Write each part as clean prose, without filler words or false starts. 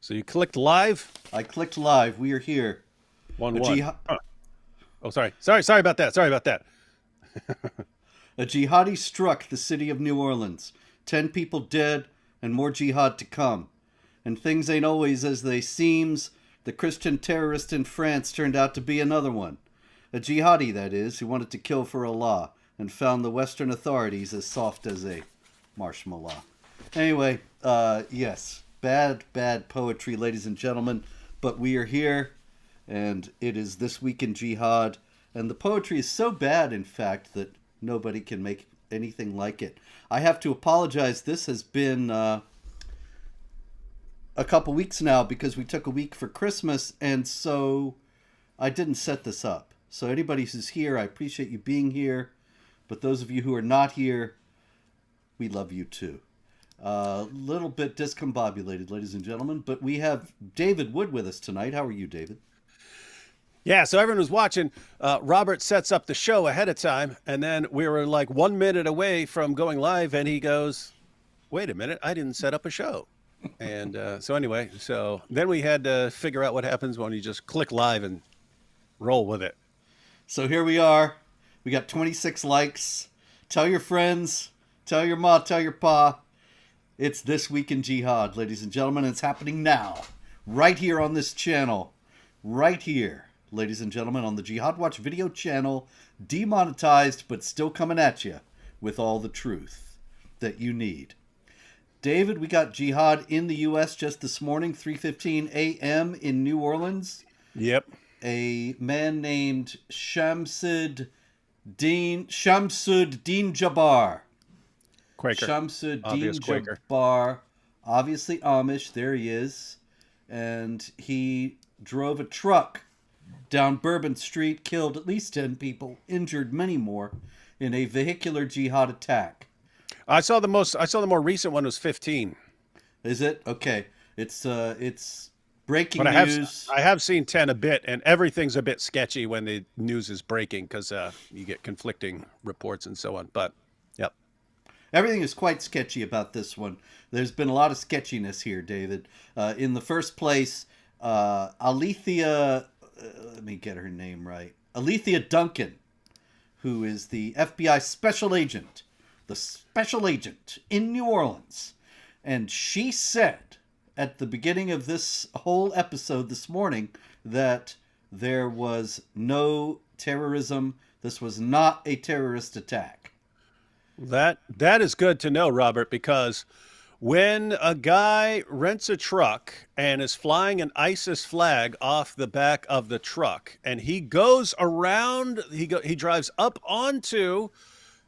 So you clicked live? I clicked live. We are here. One A, one. jihad- Huh. Oh, sorry about that. Sorry about that. a jihadi struck the city of New Orleans. 10 people dead and more jihad to come. And things ain't always as they seems. The Christian terrorist in France turned out to be another one. A jihadi, that is, who wanted to kill for Allah and found the Western authorities as soft as a marshmallow. Anyway, yes, bad poetry, ladies and gentlemen. But we are here, and it is This Week in Jihad. And the poetry is so bad, in fact, that nobody can make anything like it. I have to apologize. This has been a couple weeks now because we took a week for Christmas, and so I didn't set this up. So anybody who's here, I appreciate you being here. But those of you who are not here, we love you too. A little bit discombobulated, ladies and gentlemen, but we have David Wood with us tonight. How are you, David? Yeah, so everyone who's watching, Robert sets up the show ahead of time, and then we were like 1 minute away from going live, and he goes, wait a minute, I didn't set up a show. And so anyway, so then we had to figure out what happens when you just click live and roll with it. So here we are. We got 26 likes. Tell your friends, tell your ma, tell your pa. It's This Week in Jihad, ladies and gentlemen. It's happening now, right here on this channel, right here, ladies and gentlemen, on the Jihad Watch video channel, demonetized but still coming at you with all the truth that you need. David, we got jihad in the U.S. just this morning, 3:15 a.m. in New Orleans. Yep. A man named Shamsuddin Jabbar. Quaker. Shamsuddin Obvious Quaker. Jabbar, obviously Amish, there he is. And he drove a truck down Bourbon Street, killed at least 10 people, injured many more in a vehicular jihad attack. I saw the more recent one was 15. Is it? Okay. It's breaking But news. I have seen 10 a bit, and everything's a bit sketchy when the news is breaking because you get conflicting reports and so on. But, yep. Everything is quite sketchy about this one. There's been a lot of sketchiness here, David. In the first place, Alethea, let me get her name right. Alethea Duncan, who is the FBI special agent in New Orleans. And she said at the beginning of this whole episode this morning that there was no terrorism. This was not a terrorist attack. That is good to know, Robert, because when a guy rents a truck and is flying an ISIS flag off the back of the truck, and he goes around, he drives up onto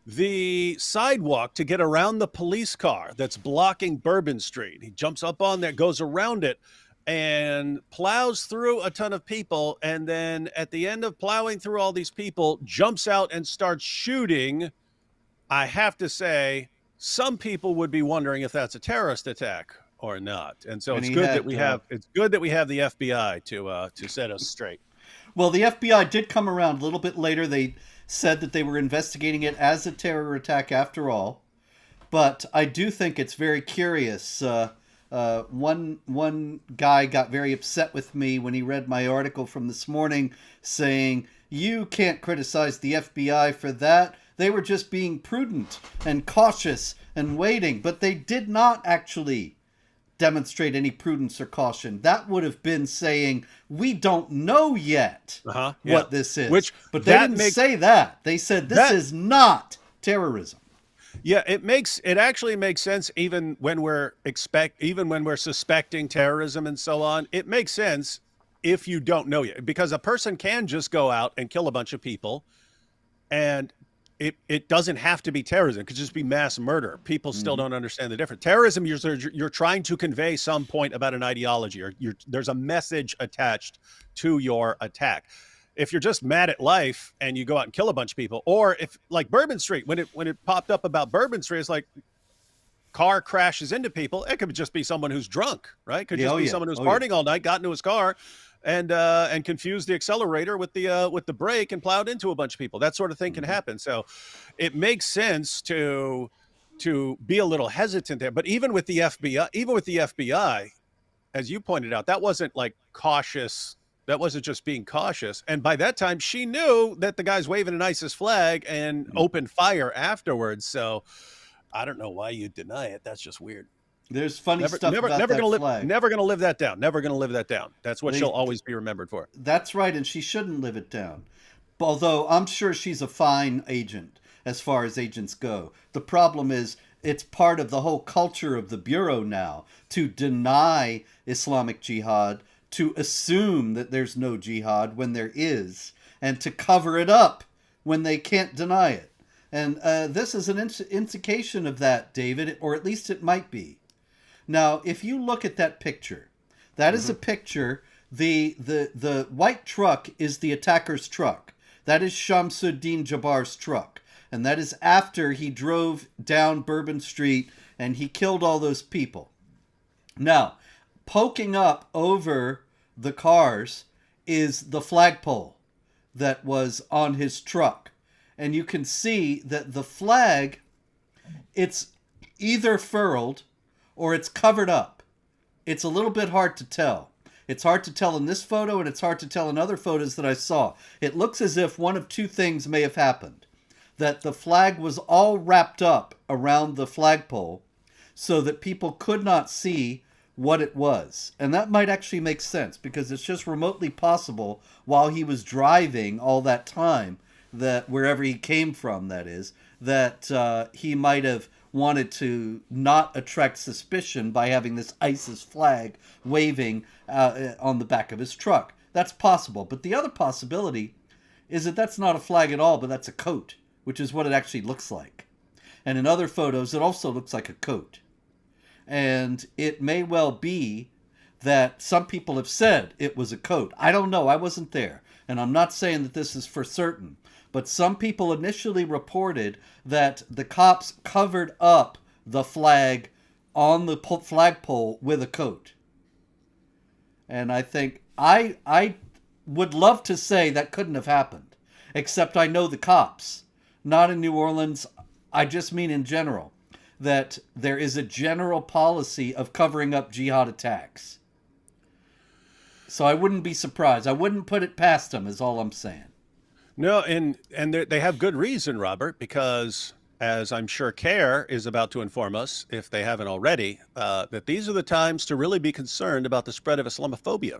the sidewalk to get around the police car that's blocking Bourbon Street. He jumps up on there, goes around it, and plows through a ton of people, and then at the end of plowing through all these people, jumps out and starts shooting. I have to say, some people would be wondering if that's a terrorist attack or not. And so it's good that we have the FBI to set us straight. Well, the FBI did come around a little bit later. They said that they were investigating it as a terror attack after all. But I do think it's very curious. One guy got very upset with me when he read my article from this morning saying, you can't criticize the FBI for that. They were just being prudent and cautious and waiting. But they did not actually demonstrate any prudence or caution. That would have been saying, we don't know yet what this is. But they didn't say that. They said this is not terrorism. Yeah, it actually makes sense even when we're suspecting terrorism and so on. It makes sense if you don't know yet, because a person can just go out and kill a bunch of people, and it doesn't have to be terrorism. It could just be mass murder. People still don't understand the difference. Terrorism, you're trying to convey some point about an ideology, or there's a message attached to your attack. If you're just mad at life and you go out and kill a bunch of people, or if like Bourbon Street, when it popped up about Bourbon Street, it's like car crashes into people. It could just be someone who's drunk, right? Could just be someone who's partying all night, got into his car, and confused the accelerator with the brake and plowed into a bunch of people. That sort of thing can happen. So it makes sense to be a little hesitant there. But even with the FBI, as you pointed out, that wasn't like cautious. That wasn't just being cautious. And by that time, she knew that the guy's waving an ISIS flag and opened fire afterwards. So I don't know why you deny it. That's just weird. There's funny stuff about that flag. Never gonna live that down. Never gonna live that down. That's what They- she'll always be remembered for. That's right, and she shouldn't live it down. Although I'm sure she's a fine agent as far as agents go. The problem is it's part of the whole culture of the Bureau now to deny Islamic Jihad, to assume that there's no jihad when there is, and to cover it up when they can't deny it. And this is an indication of that, David, or at least it might be. Now, if you look at that picture, that is a picture. The white truck is the attacker's truck. That is Shamsuddin Jabbar's truck. And that is after he drove down Bourbon Street and he killed all those people. Now, poking up over the cars is the flagpole that was on his truck. And you can see that the flag, it's either furled or it's covered up. It's a little bit hard to tell. It's hard to tell in this photo, and it's hard to tell in other photos that I saw. It looks as if one of two things may have happened. That the flag was all wrapped up around the flagpole so that people could not see what it was. And that might actually make sense, because it's just remotely possible while he was driving all that time, that wherever he came from, that is, that he might have wanted to not attract suspicion by having this ISIS flag waving on the back of his truck. That's possible. But the other possibility is that that's not a flag at all, but that's a coat, which is what it actually looks like. And in other photos, it also looks like a coat. And it may well be that some people have said it was a coat. I don't know. I wasn't there. And I'm not saying that this is for certain. But some people initially reported that the cops covered up the flag on the flagpole with a coat. And I think I would love to say that couldn't have happened. Except I know the cops. Not in New Orleans. I just mean in general. That there is a general policy of covering up jihad attacks. So I wouldn't be surprised. I wouldn't put it past them, is all I'm saying. No, and they have good reason, Robert, because as I'm sure CARE is about to inform us, if they haven't already, that these are the times to really be concerned about the spread of Islamophobia.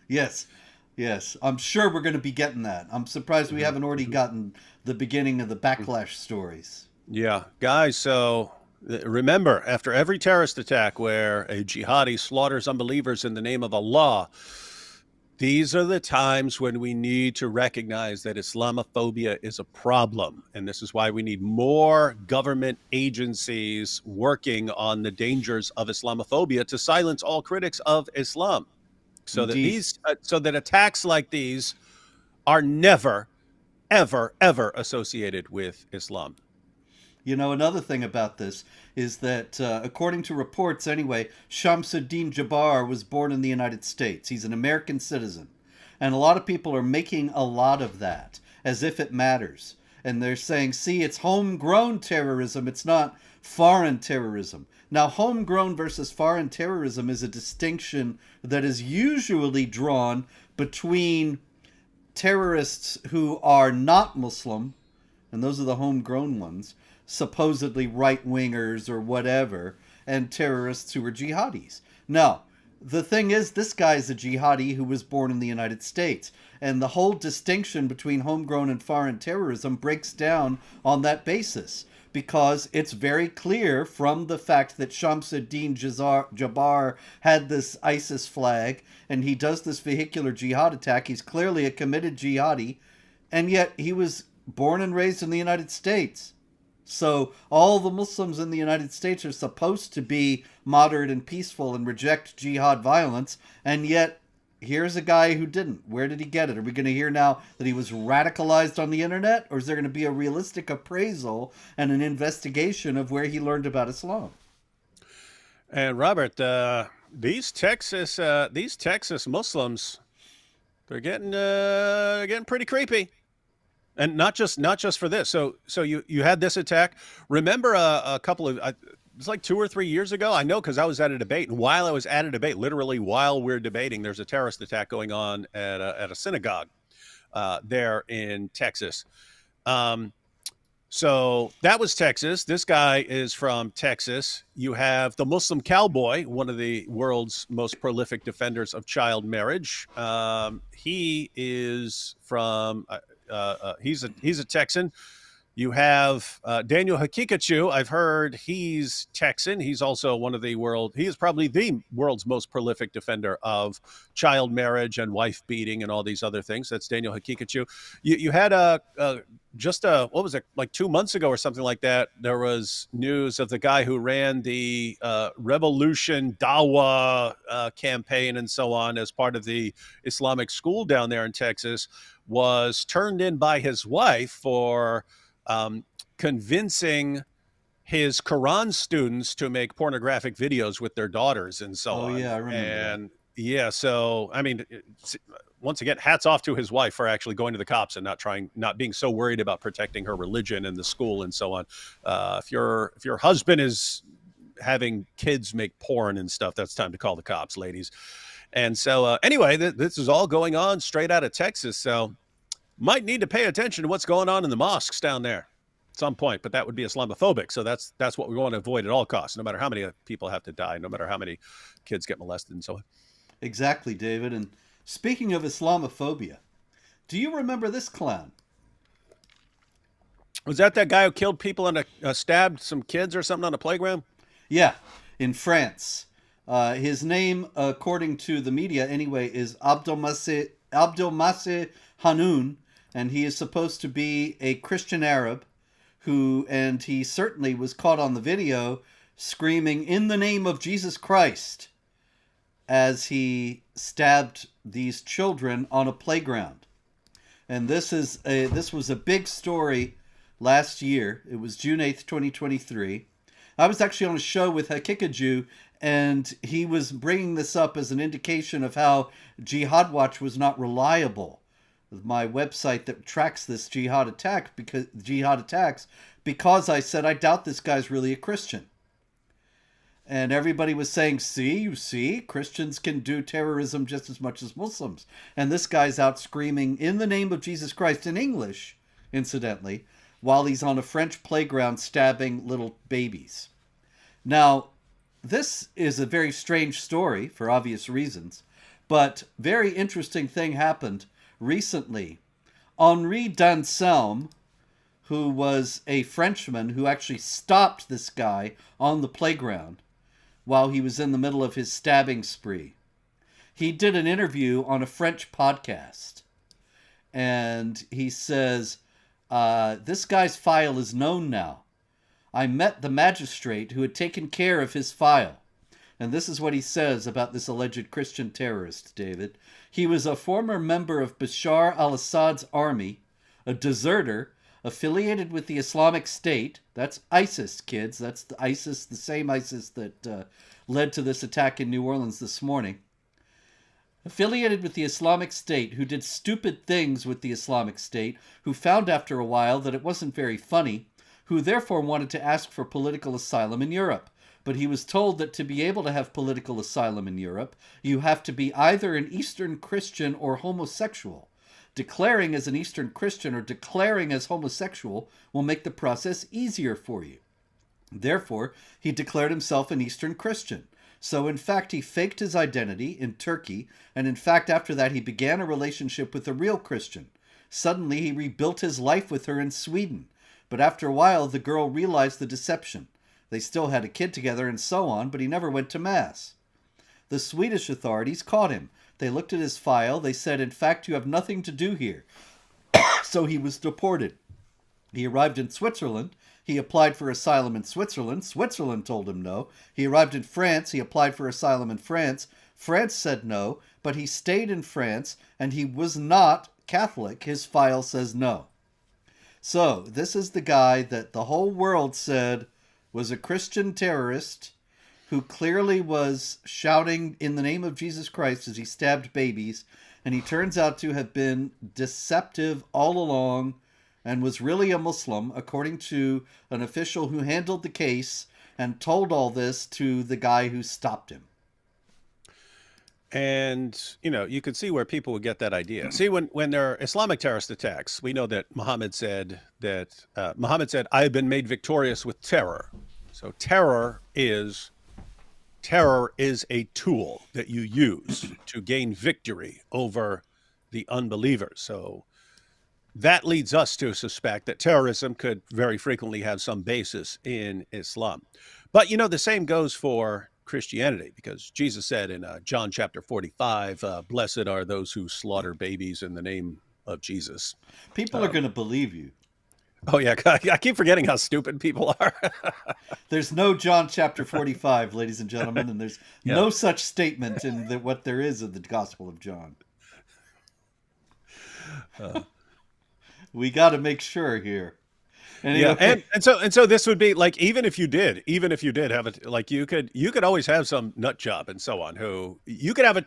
Yes, yes. I'm sure we're going to be getting that. I'm surprised we haven't already gotten the beginning of the backlash stories. Yeah, guys, so remember, after every terrorist attack where a jihadi slaughters unbelievers in the name of Allah, these are the times when we need to recognize that Islamophobia is a problem. And this is why we need more government agencies working on the dangers of Islamophobia to silence all critics of Islam. So that attacks like these are never, ever, ever associated with Islam. You know, another thing about this is that, according to reports anyway, Shamsuddin Jabbar was born in the United States. He's an American citizen. And a lot of people are making a lot of that, as if it matters. And they're saying, see, it's homegrown terrorism. It's not foreign terrorism. Now, homegrown versus foreign terrorism is a distinction that is usually drawn between terrorists who are not Muslim, and those are the homegrown ones, supposedly right-wingers or whatever, and terrorists who are jihadis. Now, the thing is, this guy's a jihadi who was born in the United States, and the whole distinction between homegrown and foreign terrorism breaks down on that basis, because it's very clear from the fact that Shamsuddin Jabbar had this ISIS flag, and he does this vehicular jihad attack. He's clearly a committed jihadi, and yet he was born and raised in the United States. So all the Muslims in the United States are supposed to be moderate and peaceful and reject jihad violence, and yet here's a guy who didn't. Where did he get it? Are we going to hear now that he was radicalized on the internet, or is there going to be a realistic appraisal and an investigation of where he learned about Islam? And Robert, these Texas Muslims, they're getting pretty creepy. And not just for this. So you had this attack. Remember a couple of was like 2 or 3 years ago. I know because I was at a debate, and while I was at a debate, literally while we're debating, there's a terrorist attack going on at a synagogue there in Texas. Um, so that was Texas. This guy is from Texas. You have the Muslim cowboy, one of the world's most prolific defenders of child marriage. He is from. He's a Texan. You have Daniel Hakikachu. I've heard he's Texan. He's also one of the he is probably the world's most prolific defender of child marriage and wife beating and all these other things. That's Daniel Hakikachu. You had what was it, like 2 months ago or something like that? There was news of the guy who ran the Revolution Dawa campaign and so on as part of the Islamic school down there in Texas, was turned in by his wife for convincing his Quran students to make pornographic videos with their daughters and so on. Oh yeah, I remember and yeah, so I mean, once again, hats off to his wife for actually going to the cops and not being so worried about protecting her religion and the school and so on. If your husband is having kids make porn and stuff, that's time to call the cops, ladies. And so anyway, this is all going on straight out of Texas. So might need to pay attention to what's going on in the mosques down there at some point, but that would be Islamophobic. So that's what we want to avoid at all costs, no matter how many people have to die, no matter how many kids get molested and so on. Exactly, David. And speaking of Islamophobia, do you remember this clown? Was that guy who killed people and stabbed some kids or something on a playground? Yeah, in France. His name, according to the media anyway, is Abdelmasih Hanoun, and he is supposed to be a Christian Arab and he certainly was caught on the video screaming, "In the name of Jesus Christ," as he stabbed these children on a playground. And this was a big story last year. It was June 8th, 2023. I was actually on a show with Hakikaju, and he was bringing this up as an indication of how Jihad Watch was not reliable. My website that tracks this jihad attacks, because I said I doubt this guy's really a Christian. And everybody was saying, you see, Christians can do terrorism just as much as Muslims. And this guy's out screaming, "In the name of Jesus Christ," in English, incidentally, while he's on a French playground stabbing little babies. Now, this is a very strange story for obvious reasons, but very interesting thing happened recently. Henri d'Anselme, who was a Frenchman who actually stopped this guy on the playground while he was in the middle of his stabbing spree. He did an interview on a French podcast, and he says, this guy's file is known now. I met the magistrate who had taken care of his file. And this is what he says about this alleged Christian terrorist, David. He was a former member of Bashar al-Assad's army, a deserter, affiliated with the Islamic State. That's ISIS, kids. That's the same ISIS that led to this attack in New Orleans this morning. Affiliated with the Islamic State, who did stupid things with the Islamic State, who found after a while that it wasn't very funny, who therefore wanted to ask for political asylum in Europe. But he was told that to be able to have political asylum in Europe, you have to be either an Eastern Christian or homosexual. Declaring as an Eastern Christian or declaring as homosexual will make the process easier for you. Therefore, he declared himself an Eastern Christian. So in fact, he faked his identity in Turkey, and in fact, after that, he began a relationship with a real Christian. Suddenly, he rebuilt his life with her in Sweden. But after a while, the girl realized the deception. They still had a kid together and so on, but he never went to Mass. The Swedish authorities caught him. They looked at his file. They said, in fact, you have nothing to do here. So he was deported. He arrived in Switzerland. He applied for asylum in Switzerland. Switzerland told him no. He arrived in France. He applied for asylum in France. France said no, but he stayed in France, and he was not Catholic. His file says no. So this is the guy that the whole world said was a Christian terrorist who clearly was shouting in the name of Jesus Christ as he stabbed babies, and he turns out to have been deceptive all along and was really a Muslim, according to an official who handled the case and told all this to the guy who stopped him. And, you know, you could see where people would get that idea. See, when there are Islamic terrorist attacks, we know that Muhammad said, I have been made victorious with terror. So terror is a tool that you use to gain victory over the unbelievers. So that leads us to suspect that terrorism could very frequently have some basis in Islam. But, you know, the same goes for Christianity, because Jesus said in John chapter 45, blessed are those who slaughter babies in the name of Jesus. People are going to believe you. Oh, yeah. I keep forgetting how stupid people are. There's no John chapter 45, ladies and gentlemen, and there's no such statement in what there is in the Gospel of John. We got to make sure here. Anyway. Yeah, and so this would be like, even if you did have it, like you could always have some nut job and so on who you could have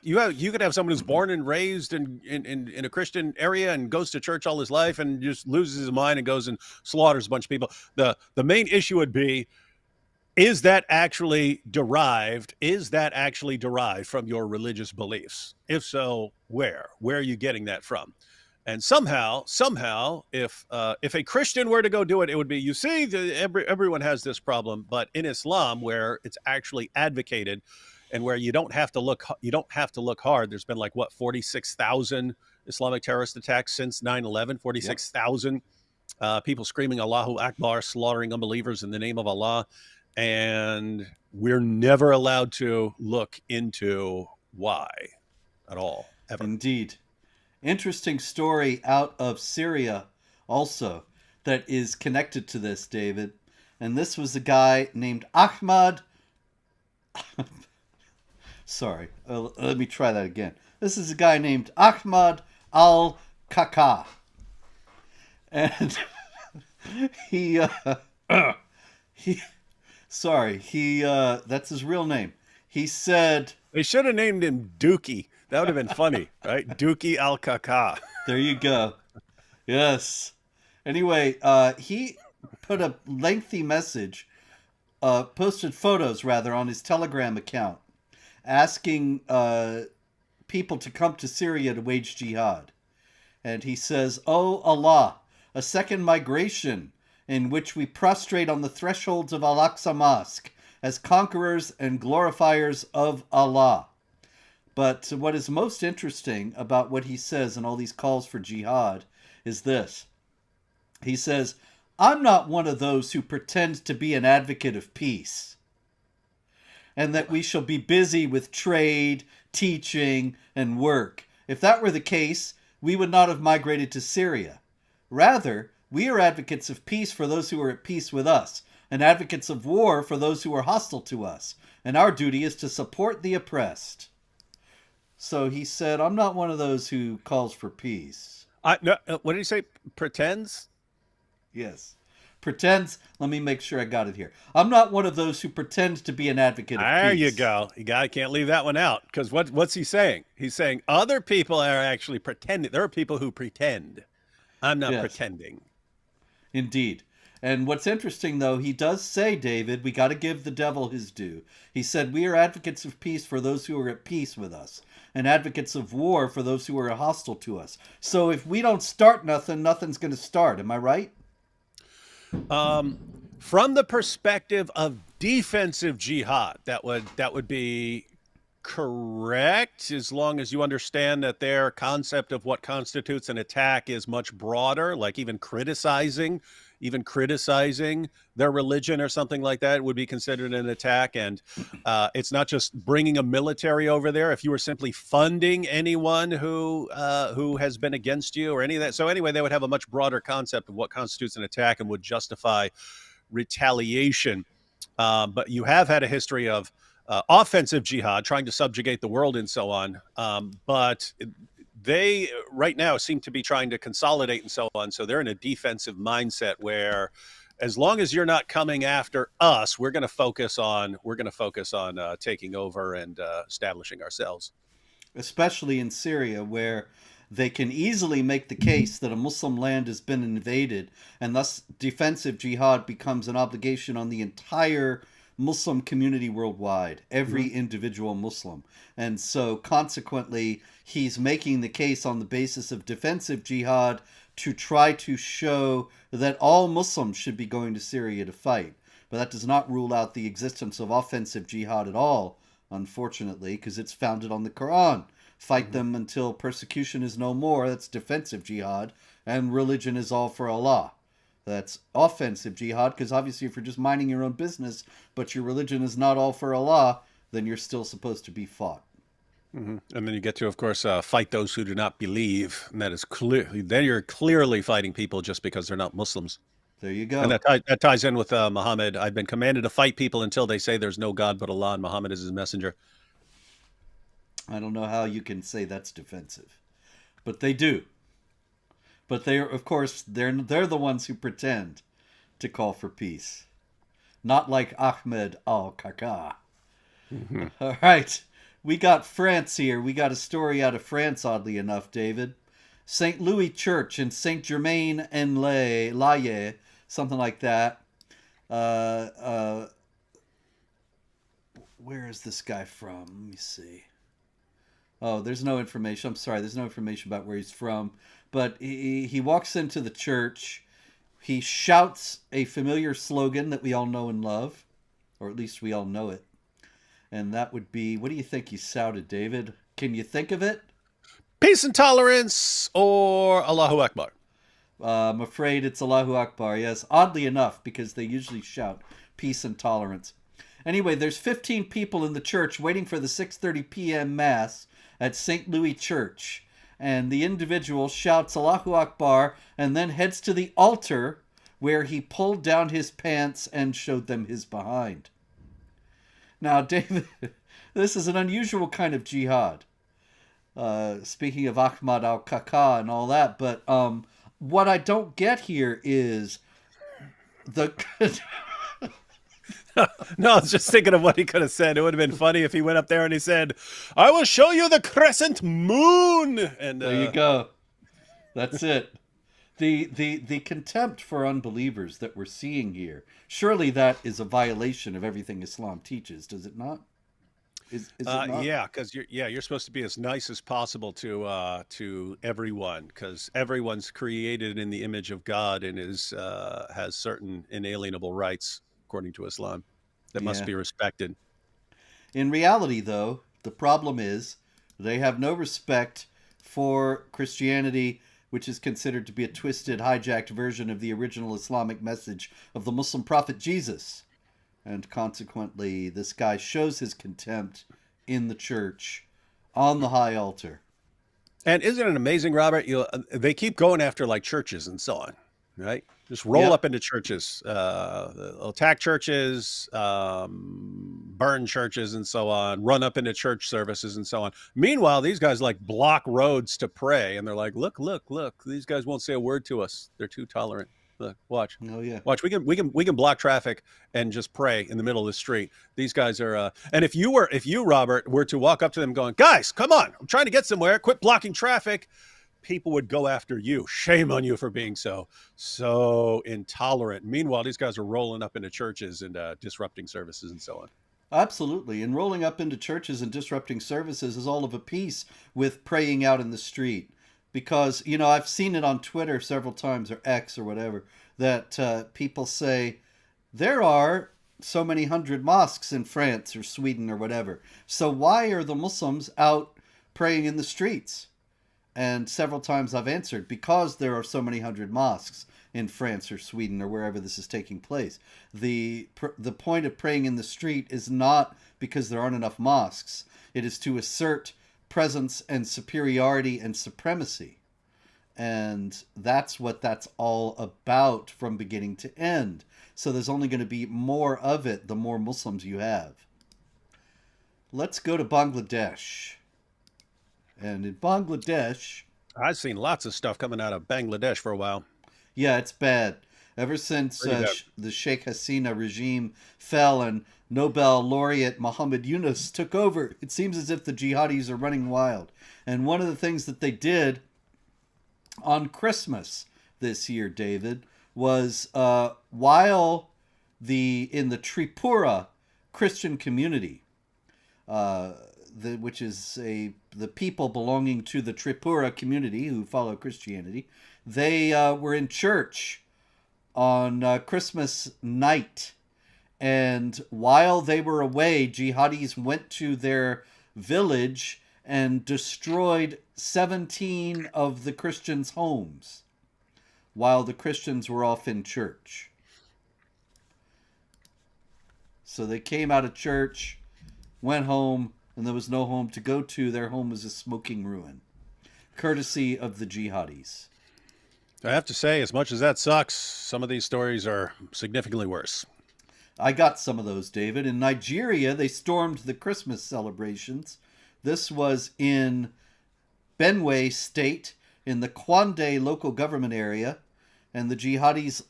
someone who's born and raised in a Christian area and goes to church all his life and just loses his mind and goes and slaughters a bunch of people. The main issue would be, is that actually derived from your religious beliefs? If so, where are you getting that from? And somehow, if a Christian were to go do it, it would be, you see, everyone has this problem. But in Islam, where it's actually advocated, and where you don't have to look hard. There's been like 46,000 Islamic terrorist attacks since 9/11. 46,000 people screaming Allahu Akbar, slaughtering unbelievers in the name of Allah, and we're never allowed to look into why at all, ever. Indeed. Interesting story out of Syria also that is connected to this, David. And this was a guy named Ahmad. Sorry, let me try that again. This is a guy named Ahmad al-Kaka. And that's his real name. He said... They should have named him Dookie. That would have been funny, right? Dookie al-Kaka. There you go. Yes. Anyway, he put a lengthy message, posted photos, rather, on his Telegram account, asking people to come to Syria to wage jihad. And he says, "Oh Allah, a second migration in which we prostrate on the thresholds of Al-Aqsa Mosque as conquerors and glorifiers of Allah." But what is most interesting about what he says in all these calls for jihad is this. He says, "I'm not one of those who pretend to be an advocate of peace, and that we shall be busy with trade, teaching, and work. If that were the case, we would not have migrated to Syria. Rather, we are advocates of peace for those who are at peace with us, and advocates of war for those who are hostile to us, and our duty is to support the oppressed." So he said, I'm not one of those who calls for peace. No, what did he say? Pretends? Yes. Pretends. Let me make sure I got it here. I'm not one of those who pretend to be an advocate of peace. There you go. You can't leave that one out. Because what's he saying? He's saying other people are actually pretending. There are people who pretend. I'm not pretending. Indeed. And what's interesting, though, he does say, David, we got to give the devil his due. He said, we are advocates of peace for those who are at peace with us, and advocates of war for those who are hostile to us. So if we don't start nothing, nothing's going to start. Am I right? From the perspective of defensive jihad, that would be correct, as long as you understand that their concept of what constitutes an attack is much broader, like even criticizing their religion or something like that would be considered an attack. And it's not just bringing a military over there. If you were simply funding anyone who has been against you or any of that. So anyway, they would have a much broader concept of what constitutes an attack and would justify retaliation. But you have had a history of offensive jihad, trying to subjugate the world and so on. But they right now seem to be trying to consolidate and so on. So they're in a defensive mindset where, as long as you're not coming after us, we're going to focus on taking over and establishing ourselves. Especially in Syria, where they can easily make the case that a Muslim land has been invaded, and thus defensive jihad becomes an obligation on the entire Muslim community worldwide, every individual Muslim. And so consequently, he's making the case on the basis of defensive jihad to try to show that all Muslims should be going to Syria to fight. But that does not rule out the existence of offensive jihad at all, unfortunately, because it's founded on the Quran. Fight them until persecution is no more. That's defensive jihad. And religion is all for Allah. That's offensive jihad, because obviously if you're just minding your own business, but your religion is not all for Allah, then you're still supposed to be fought. And then you get to, of course, fight those who do not believe. And that is clear. Then you're clearly fighting people just because they're not Muslims. There you go. And that ties in with Muhammad. I've been commanded to fight people until they say there's no God but Allah and Muhammad is his messenger. I don't know how you can say that's defensive, but they do. But they are, of course, they're the ones who pretend to call for peace, not like Ahmed al-Kaka. All right, we got France here. We got a story out of France, oddly enough, David. St. Louis Church in Saint Germain en Laye, something like that. Where is this guy from? Let me see. Oh, there's no information. I'm sorry, there's no information about where he's from. But he walks into the church. He shouts a familiar slogan that we all know and love, or at least we all know it. And that would be, what do you think he shouted, David? Can you think of it? Peace and tolerance, or Allahu Akbar. I'm afraid it's Allahu Akbar, yes. Oddly enough, because they usually shout peace and tolerance. Anyway, there's 15 people in the church waiting for the 6:30 p.m. Mass at St. Louis Church. And the individual shouts Allahu Akbar and then heads to the altar where he pulled down his pants and showed them his behind. Now, David, this is an unusual kind of jihad. Speaking of Ahmad al-Kaka and all that, but what I don't get here is the... No, I was just thinking of what he could have said. It would have been funny if he went up there and he said, I will show you the crescent moon. And there you go. That's it. The contempt for unbelievers that we're seeing here, surely that is a violation of everything Islam teaches, does it not? Is it not? Yeah, because you're supposed to be as nice as possible to everyone, because everyone's created in the image of God and has certain inalienable rights, according to Islam, that must be respected. In reality, though, the problem is they have no respect for Christianity, which is considered to be a twisted, hijacked version of the original Islamic message of the Muslim prophet Jesus. And consequently, this guy shows his contempt in the church on the high altar. And isn't it amazing, Robert? They keep going after like churches and so on, right? Just roll up into churches, attack churches, burn churches and so on, run up into church services and so on. Meanwhile, these guys like block roads to pray. And they're like, look, these guys won't say a word to us. They're too tolerant. Look, watch. Oh yeah. Watch. We can block traffic and just pray in the middle of the street. These guys are. And if you, Robert, were to walk up to them going, guys, come on, I'm trying to get somewhere. Quit blocking traffic. People would go after you. Shame on you for being so intolerant. Meanwhile, these guys are rolling up into churches and disrupting services and so on. Absolutely. And rolling up into churches and disrupting services is all of a piece with praying out in the street. Because, you know, I've seen it on Twitter several times, or X or whatever, that people say, there are so many hundred mosques in France or Sweden or whatever. So why are the Muslims out praying in the streets? And several times I've answered, because there are so many hundred mosques in France or Sweden or wherever this is taking place. The point of praying in the street is not because there aren't enough mosques. It is to assert presence and superiority and supremacy. And that's what that's all about from beginning to end. So there's only going to be more of it the more Muslims you have. Let's go to Bangladesh. And in Bangladesh... I've seen lots of stuff coming out of Bangladesh for a while. Yeah, it's bad. Ever since the Sheikh Hasina regime fell and Nobel laureate Muhammad Yunus took over, it seems as if the jihadis are running wild. And one of the things that they did on Christmas this year, David, was while in the Tripura Christian community, which is the people belonging to the Tripura community who follow Christianity. They were in church on Christmas night, and while they were away, jihadis went to their village and destroyed 17 of the Christians' homes while the Christians were off in church. So they came out of church, went home, and there was no home to go to. Their home was a smoking ruin, courtesy of the jihadis. I have to say, as much as that sucks, some of these stories are significantly worse. I got some of those, David. In Nigeria, they stormed the Christmas celebrations. This was in Benue State, in the Kwande local government area, and the jihadis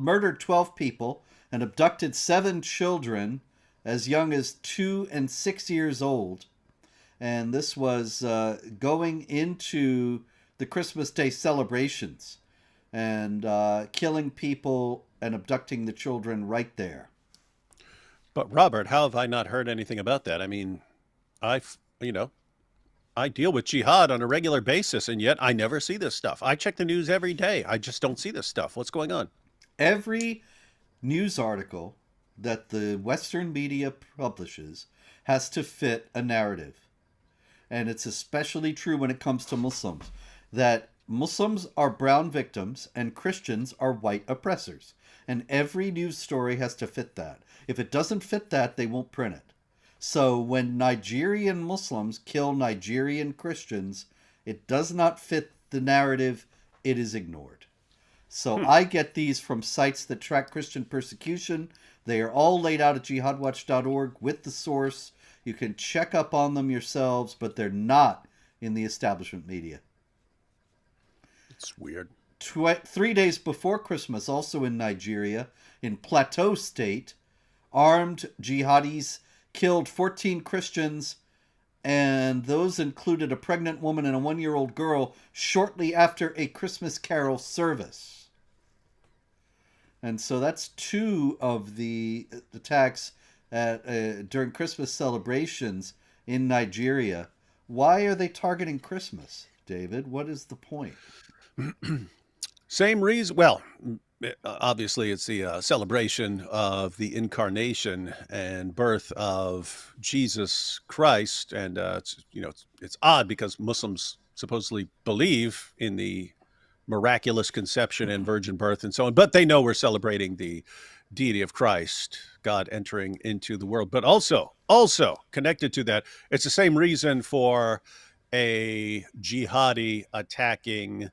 murdered 12 people and abducted 7 children as young as 2 and 6 years old. And this was going into the Christmas Day celebrations and killing people and abducting the children right there. But Robert, how have I not heard anything about that? I mean, I deal with jihad on a regular basis, and yet I never see this stuff. I check the news every day. I just don't see this stuff. What's going on? Every news article that the Western media publishes has to fit a narrative. And it's especially true when it comes to Muslims, that Muslims are brown victims and Christians are white oppressors. And every news story has to fit that. If it doesn't fit that, they won't print it. So when Nigerian Muslims kill Nigerian Christians, it does not fit the narrative. It is ignored. So I get these from sites that track Christian persecution. They are all laid out at jihadwatch.org with the source. You can check up on them yourselves, but they're not in the establishment media. It's weird. 3 days before Christmas, also in Nigeria, in Plateau State, armed jihadis killed 14 Christians, and those included a pregnant woman and a 1-year-old girl shortly after a Christmas carol service. And so that's 2 of the attacks during Christmas celebrations in Nigeria. Why are they targeting Christmas, David? What is the point? Same reason. Well, obviously, it's the celebration of the incarnation and birth of Jesus Christ, and it's odd because Muslims supposedly believe in the miraculous conception and virgin birth and so on, but they know we're celebrating the deity of Christ, God entering into the world. But also connected to that, it's the same reason for a jihadi attacking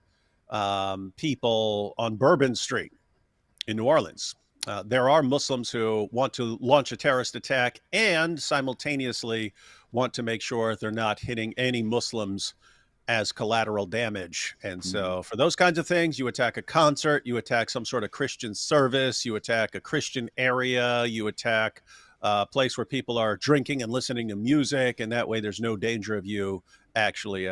people on Bourbon Street in New Orleans. There are Muslims who want to launch a terrorist attack and simultaneously want to make sure they're not hitting any Muslims as collateral damage. And so for those kinds of things, you attack a concert, you attack some sort of Christian service, you attack a Christian area, you attack a place where people are drinking and listening to music, and that way there's no danger of you actually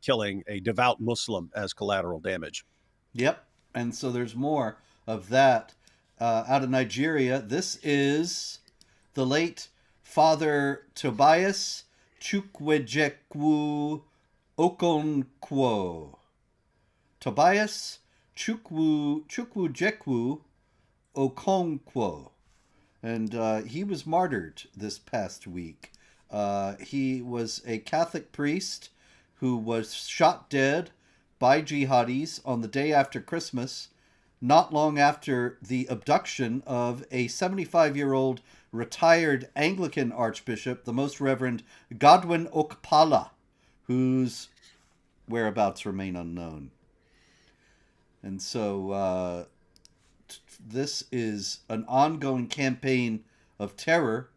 killing a devout Muslim as collateral damage. Yep. And so there's more of that out of Nigeria. This is the late Father Tobias Chukwujekwu Okonkwo. Tobias Chukwujekwu Okonkwo. And he was martyred this past week. He was a Catholic priest who was shot dead by jihadis on the day after Christmas, not long after the abduction of a 75-year-old retired Anglican archbishop, the Most Reverend Godwin Okpala, whose whereabouts remain unknown. And so this is an ongoing campaign of terror.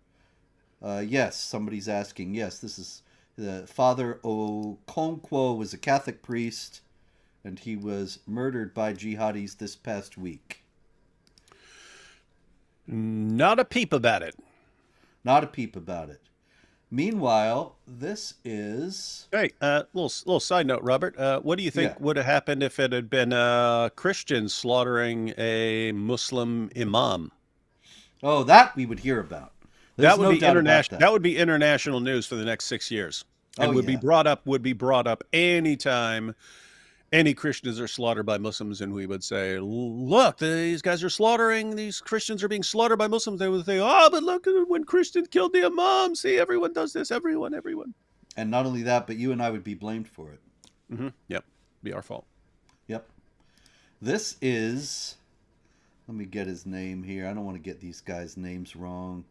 Yes, somebody's asking. Yes, this is Father Okonkwo was a Catholic priest, and he was murdered by jihadis this past week. Not a peep about it. Not a peep about it. Meanwhile, this is... Hey, little side note, Robert. What do you think would have happened if it had been Christians slaughtering a Muslim imam? Oh, that we would hear about. There's That would no be doubt about international. that. That would be international news for the next 6 years, and Oh, would be yeah. brought up. Would be brought up anytime any Christians are slaughtered by Muslims, and we would say, "Look, these guys are slaughtering. These Christians are being slaughtered by Muslims." They would say, "Oh, but look when Christians killed the imam. See, everyone does this. Everyone." And not only that, but you and I would be blamed for it. Yep, be our fault. Yep. This is. Let me get his name here. I don't want to get these guys' names wrong.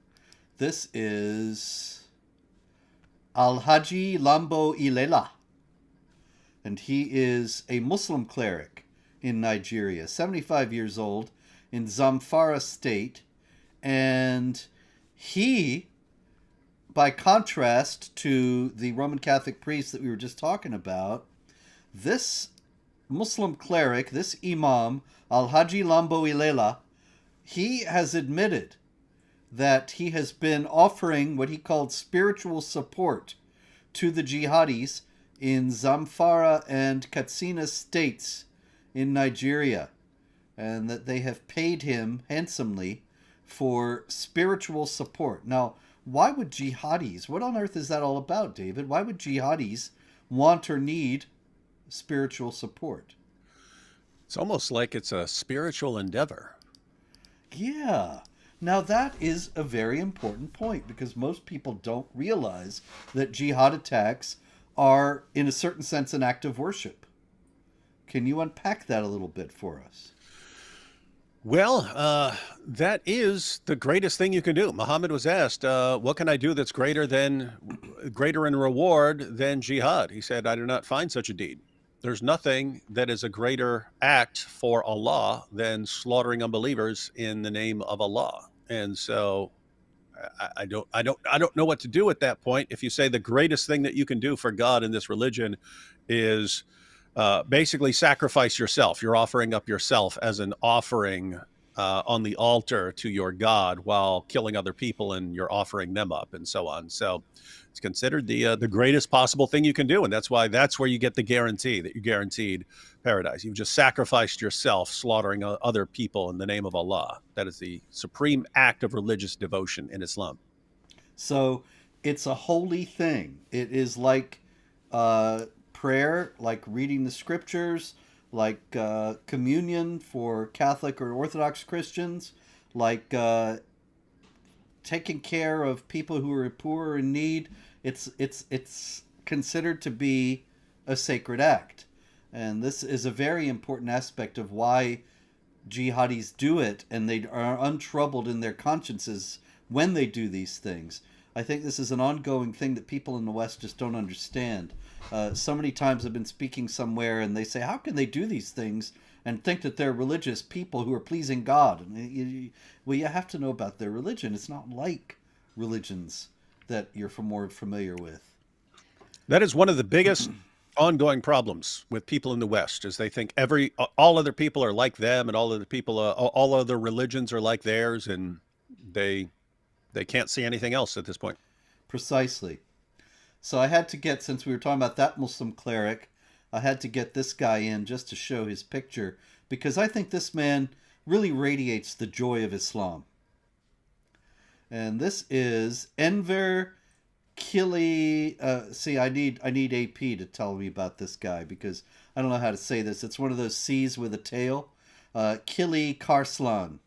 This is Al-Haji Lambo Ilela. And he is a Muslim cleric in Nigeria, 75 years old, in Zamfara state. And he, by contrast to the Roman Catholic priest that we were just talking about, this Muslim cleric, this imam, Al-Haji Lambo Ilela, he has admitted that he has been offering what he called spiritual support to the jihadis in Zamfara and Katsina states in Nigeria, and that they have paid him handsomely for spiritual support. Now, why would jihadis, what on earth is that all about, David? Why would jihadis want or need spiritual support? It's almost like it's a spiritual endeavor. Yeah. Now that is a very important point, because most people don't realize that jihad attacks are, in a certain sense, an act of worship. Can you unpack that a little bit for us? Well, that is the greatest thing you can do. Muhammad was asked, "What can I do that's greater in reward than jihad?" He said, "I do not find such a deed." There's nothing that is a greater act for Allah than slaughtering unbelievers in the name of Allah. And so I don't know what to do at that point. If you say the greatest thing that you can do for God in this religion is basically sacrifice yourself, you're offering up yourself as an offering on the altar to your God while killing other people, and you're offering them up and so on. So it's considered the greatest possible thing you can do, and that's where you get the guarantee that you're guaranteed paradise. You've just sacrificed yourself, slaughtering other people in the name of Allah. That is the supreme act of religious devotion in Islam. So it's a holy thing. It is like prayer, like reading the scriptures, like communion for Catholic or Orthodox Christians, like taking care of people who are poor or in need. It's considered to be a sacred act, and this is a very important aspect of why jihadis do it, and they are untroubled in their consciences when they do these things. I think this is an ongoing thing that people in the West just don't understand. So many times I've been speaking somewhere and they say, how can they do these things and think that they're religious people who are pleasing God? And well, you have to know about their religion. It's not like religions that you're more familiar with. That is one of the biggest ongoing problems with people in the West, is they think all other people are like them, and all other religions are like theirs, and they can't see anything else at this point. Precisely. So I had to get, since we were talking about that Muslim cleric, I had to get this guy in just to show his picture, because I think this man really radiates the joy of Islam. And this is Enver Kili. See, I need AP to tell me about this guy, because I don't know how to say this. It's one of those C's with a tail. Kili Karslan.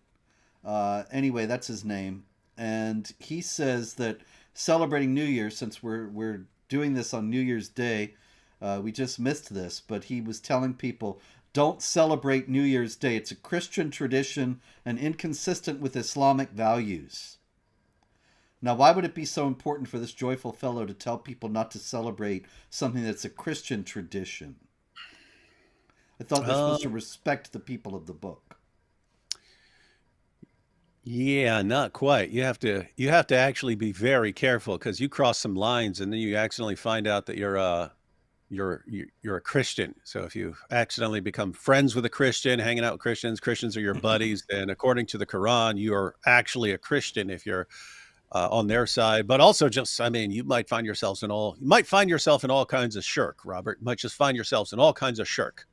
Anyway, that's his name. And he says that celebrating New Year, since we're doing this on New Year's Day, we just missed this, but he was telling people, don't celebrate New Year's Day. It's a Christian tradition and inconsistent with Islamic values. Now, why would it be so important for this joyful fellow to tell people not to celebrate something that's a Christian tradition? I thought they're supposed to respect the people of the book. Yeah, not quite. You have to actually be very careful, because you cross some lines and then you accidentally find out that you're a Christian. So if you accidentally become friends with a Christian, hanging out with Christians are your buddies, then according to the Quran, you are actually a Christian if you're on their side. But also, you might find yourself in all kinds of shirk, Robert. You might just find yourselves in all kinds of shirk.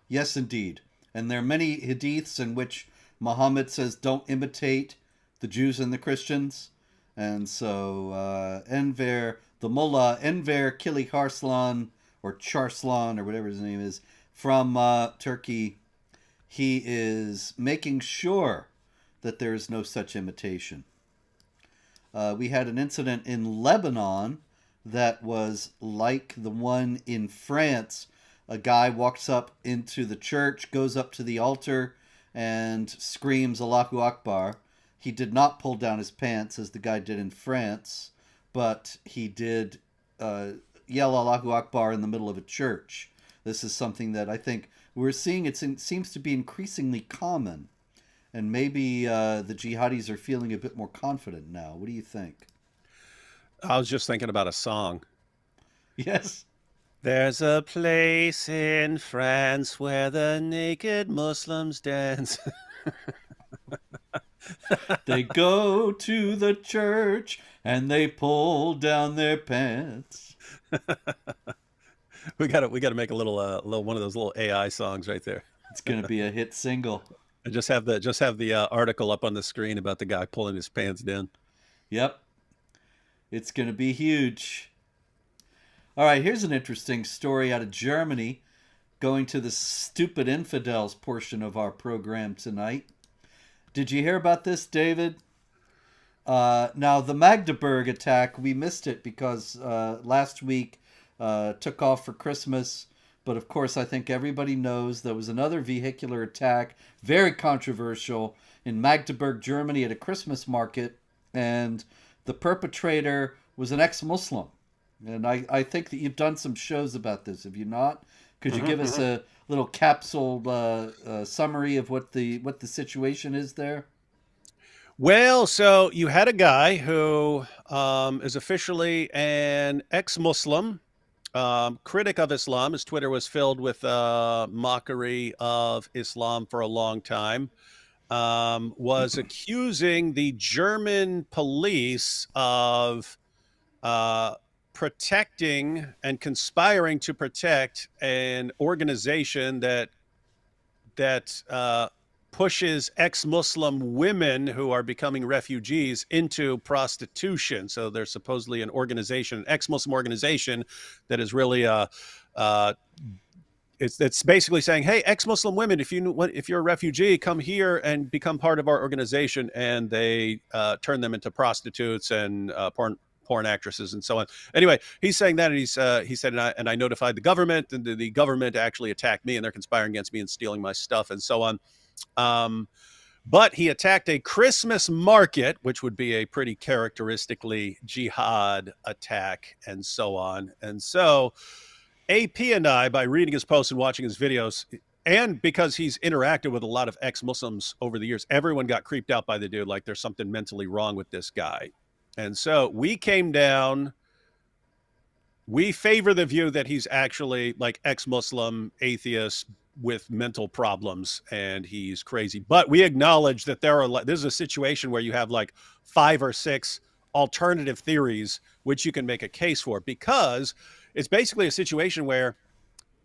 Yes, indeed. And there are many hadiths in which Muhammad says don't imitate the Jews and the Christians. And so Enver, the mullah, Enver Kiliharslan, or Charslan, or whatever his name is, from Turkey, he is making sure that there is no such imitation. We had an incident in Lebanon that was like the one in France. A guy walks up into the church, goes up to the altar, and screams Allahu Akbar. He did not pull down his pants as the guy did in France, but he did yell Allahu Akbar in the middle of a church. This is something that I think we're seeing. It seems to be increasingly common. And maybe the jihadis are feeling a bit more confident now. What do you think? I was just thinking about a song. Yes. There's a place in France where the naked Muslims dance. They go to the church and they pull down their pants. We got to make a little one of those little AI songs right there. It's going to be a hit single. And just have the article up on the screen about the guy pulling his pants down. Yep. It's going to be huge. All right, here's an interesting story out of Germany, going to the stupid infidels portion of our program tonight. Did you hear about this, David? Now, the Magdeburg attack, we missed it because last week took off for Christmas. But of course, I think everybody knows there was another vehicular attack, very controversial, in Magdeburg, Germany at a Christmas market. And the perpetrator was an ex-Muslim. And I think that you've done some shows about this. Have you not? Could you give us a little capsule summary of what the situation is there? Well, so you had a guy who is officially an ex-Muslim, critic of Islam. His Twitter was filled with mockery of Islam for a long time. Was accusing the German police of protecting and conspiring to protect an organization that pushes ex-Muslim women who are becoming refugees into prostitution. So there's supposedly an organization, an ex-Muslim organization, that is really it's basically saying, hey, ex-Muslim women, if you're a refugee, come here and become part of our organization. And they turn them into prostitutes and porn actresses and so on. Anyway, he's saying that, and he said, and I notified the government, and the government actually attacked me, and they're conspiring against me and stealing my stuff and so on. But he attacked a Christmas market, which would be a pretty characteristically jihad attack and so on. And so AP and I, by reading his posts and watching his videos, and because he's interacted with a lot of ex-Muslims over the years, everyone got creeped out by the dude, like there's something mentally wrong with this guy. And so we came down. We favor the view that he's actually like ex-Muslim, atheist with mental problems, and he's crazy. But we acknowledge that this is a situation where you have like 5 or 6 alternative theories which you can make a case for, because it's basically a situation where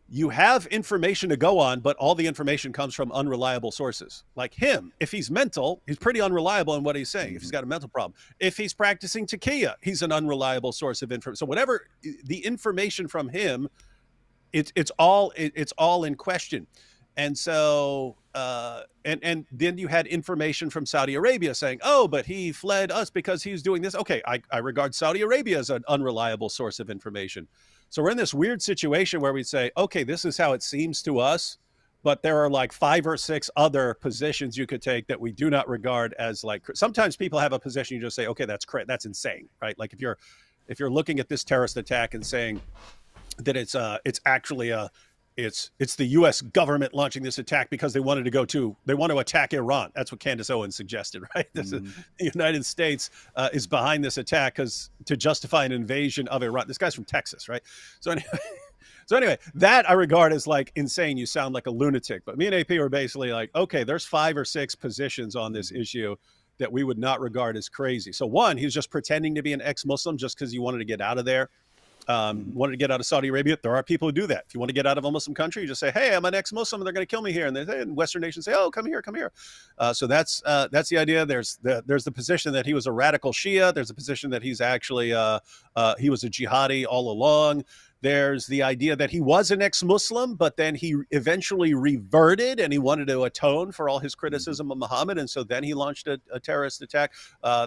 you have information to go on, but all the information comes from unreliable sources. Like him, if he's mental, he's pretty unreliable in what he's saying. If he's got a mental problem, if he's practicing taqiyya, he's an unreliable source of information. So whatever the information from him, it's all in question. And so and then you had information from Saudi Arabia saying, oh, but he fled us because he's doing this. Okay, I regard Saudi Arabia as an unreliable source of information. So we're in this weird situation where we say, okay, this is how it seems to us, but there are like 5 or 6 other positions you could take that we do not regard as like. Sometimes people have a position, you just say, okay, that's insane, right? Like if you're looking at this terrorist attack and saying that it's actually it's the U.S. government launching this attack because they want to attack Iran. That's what Candace Owens suggested, right? The United States is behind this attack to justify an invasion of Iran. This guy's from Texas, right? So anyway, that I regard as like insane. You sound like a lunatic. But me and AP were basically like, okay, there's 5 or 6 positions on this issue that we would not regard as crazy. So one, he was just pretending to be an ex-Muslim just because he wanted to get out of there. wanted to get out of Saudi Arabia. There are people who do that. If you want to get out of a Muslim country, you just say, "Hey, I'm an ex-Muslim, and they're going to kill me here." And Western nations say, "Oh, come here, come here." So that's the idea. There's the position that he was a radical Shia. There's a position that he's actually he was a jihadi all along. There's the idea that he was an ex-Muslim, but then he eventually reverted and he wanted to atone for all his criticism of Muhammad. And so then he launched a terrorist attack.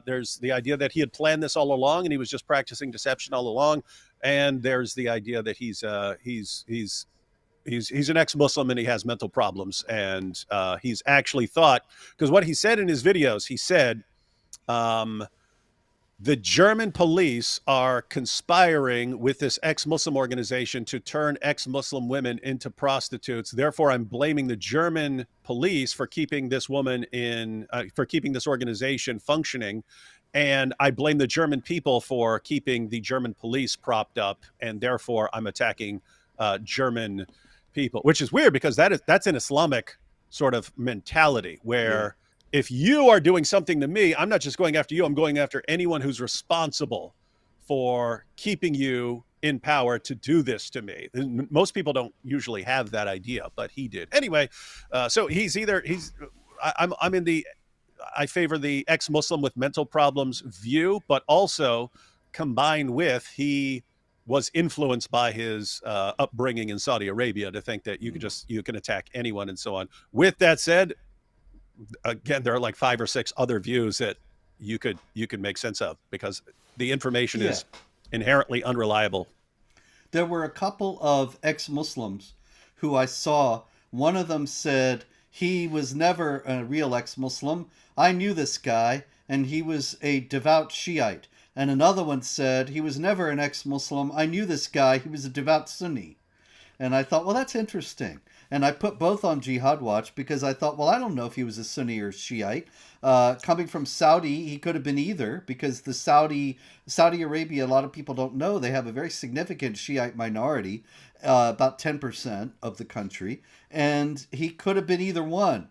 There's the idea that he had planned this all along and he was just practicing deception all along. And there's the idea that he's an ex-Muslim and he has mental problems. And he's actually thought, because what he said in his videos, he said, the German police are conspiring with this ex-Muslim organization to turn ex-Muslim women into prostitutes. Therefore, I'm blaming the German police for keeping this woman in, for keeping this organization functioning. And I blame the German people for keeping the German police propped up. And therefore, I'm attacking German people, which is weird because that's an Islamic sort of mentality where if you are doing something to me, I'm not just going after you, I'm going after anyone who's responsible for keeping you in power to do this to me. Most people don't usually have that idea, but he did. Anyway, so I favor the ex-Muslim with mental problems view, but also combined with he was influenced by his upbringing in Saudi Arabia to think that you can attack anyone and so on. With that said, again, there are like 5 or 6 other views that you could make sense of because the information is inherently unreliable. There were a couple of ex-Muslims who I saw. One of them said he was never a real ex-Muslim. I knew this guy and he was a devout Shiite. And another one said he was never an ex-Muslim. I knew this guy. He was a devout Sunni. And I thought, well, that's interesting. And I put both on Jihad Watch because I thought, well, I don't know if he was a Sunni or Shiite. Coming from Saudi, he could have been either because the Saudi Arabia, a lot of people don't know, they have a very significant Shiite minority, about 10% of the country. And he could have been either one.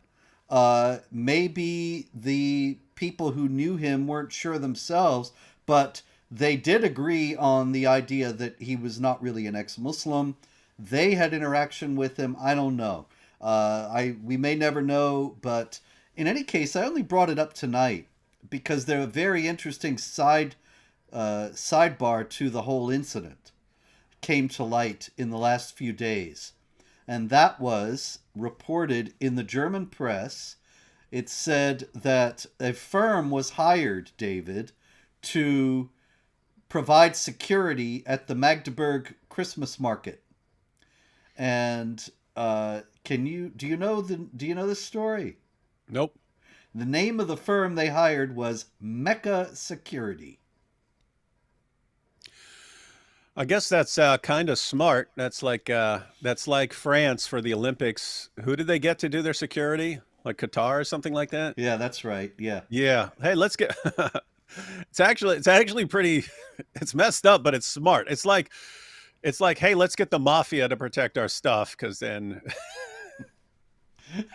Maybe the people who knew him weren't sure themselves, but they did agree on the idea that he was not really an ex-Muslim. They had interaction with him. I don't know. We may never know, but in any case, I only brought it up tonight because they're a very interesting sidebar to the whole incident came to light in the last few days. And that was reported in the German press. It said that a firm was hired, David, to provide security at the Magdeburg Christmas market. And do you know this story? Nope. The name of the firm they hired was Mecca Security. I guess that's kind of smart. That's like France for the Olympics. Who did they get to do their security? Like Qatar or something like that? Yeah, that's right. Yeah. Yeah. Hey, let's get. It's actually pretty. It's messed up, but it's smart. It's like, hey, let's get the mafia to protect our stuff, because then.